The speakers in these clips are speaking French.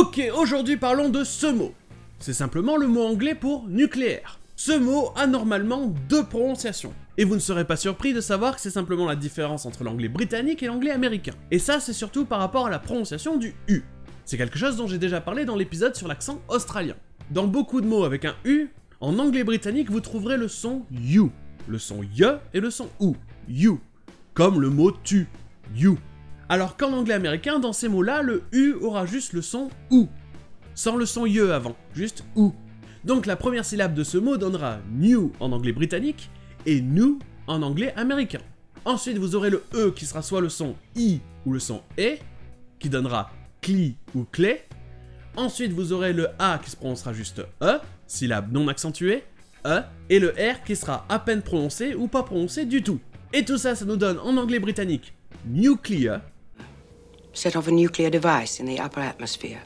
Ok, aujourd'hui parlons de ce mot. C'est simplement le mot anglais pour nucléaire. Ce mot a normalement deux prononciations. Et vous ne serez pas surpris de savoir que c'est simplement la différence entre l'anglais britannique et l'anglais américain. Et ça, c'est surtout par rapport à la prononciation du U. C'est quelque chose dont j'ai déjà parlé dans l'épisode sur l'accent australien. Dans beaucoup de mots avec un U, en anglais britannique, vous trouverez le son you, le son ye et le son ou, you, comme le mot tu, you. Alors qu'en anglais américain, dans ces mots-là, le U aura juste le son OU, sans le son ye avant, juste OU. Donc la première syllabe de ce mot donnera new en anglais britannique et new en anglais américain. Ensuite, vous aurez le E qui sera soit le son I ou le son E, qui donnera cli ou clé. Ensuite, vous aurez le A qui se prononcera juste E, syllabe non accentuée, E, et le R qui sera à peine prononcé ou pas prononcé du tout. Et tout ça, ça nous donne en anglais britannique nuclear, Set off a nuclear device in the upper atmosphere.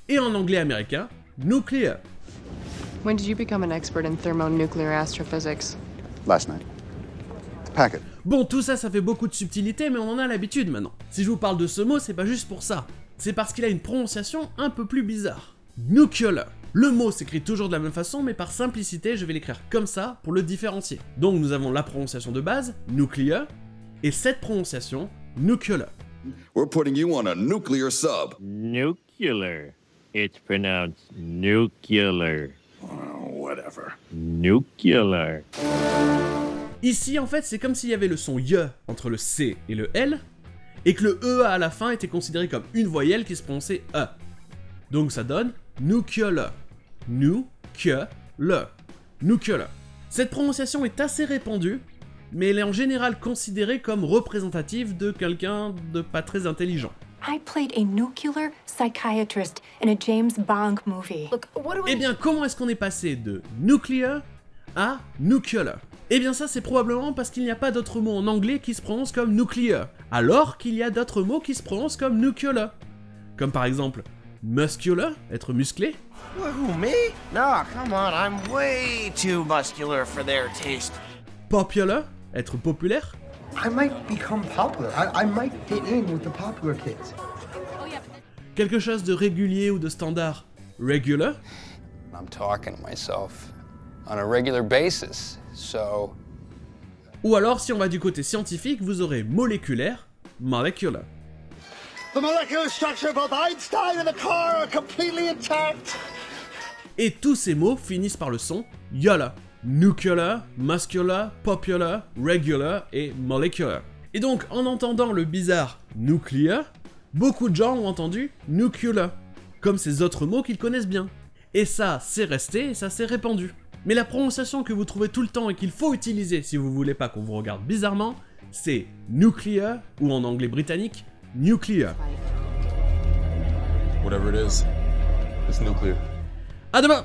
et en anglais américain, nuclear. When did you become an expert in thermonuclear astrophysics? Last night. Packet. Bon, tout ça, ça fait beaucoup de subtilité, mais on en a l'habitude maintenant. Si je vous parle de ce mot, c'est pas juste pour ça. C'est parce qu'il a une prononciation un peu plus bizarre. Nuclear. Le mot s'écrit toujours de la même façon, mais par simplicité, je vais l'écrire comme ça pour le différencier. Donc nous avons la prononciation de base, nuclear, et cette prononciation, nuclear. We're putting you on a nuclear sub. Nuclear. It's pronounced nuclear. Whatever. Nuclear. Ici, en fait, c'est comme s'il y avait le son ye entre le C et le L, et que le EA à la fin était considéré comme une voyelle qui se prononçait E. Donc ça donne nuclear. Nuclear. Nuclear. Cette prononciation est assez répandue, mais elle est en général considérée comme représentative de quelqu'un de pas très intelligent. I played a nuclear psychiatrist in a James Bond movie. Look, what do Eh bien, comment est-ce qu'on est passé de nuclear à nuclear? Eh bien ça, c'est probablement parce qu'il n'y a pas d'autres mots en anglais qui se prononcent comme nuclear, alors qu'il y a d'autres mots qui se prononcent comme nuclear. Comme par exemple, muscular, être musclé, Who, me? No, come on, I'm way too muscular for their taste. popular, être populaire, I might become popular. I might fit in with the popular kids. quelque chose de régulier ou de standard, regular, I'm talking to myself on a regular basis, so... ou alors si on va du côté scientifique, vous aurez moléculaire, molecular. The molecular structure of both Einstein and the car are completely intact. Et tous ces mots finissent par le son yola. Nuclear, muscular, popular, regular et molecular. Et donc, en entendant le bizarre nuclear, beaucoup de gens ont entendu nuclear, comme ces autres mots qu'ils connaissent bien. Et ça, c'est resté et ça s'est répandu. Mais la prononciation que vous trouvez tout le temps et qu'il faut utiliser si vous voulez pas qu'on vous regarde bizarrement, c'est nuclear, ou en anglais britannique, nuclear. Whatever it is, it's nuclear. À demain!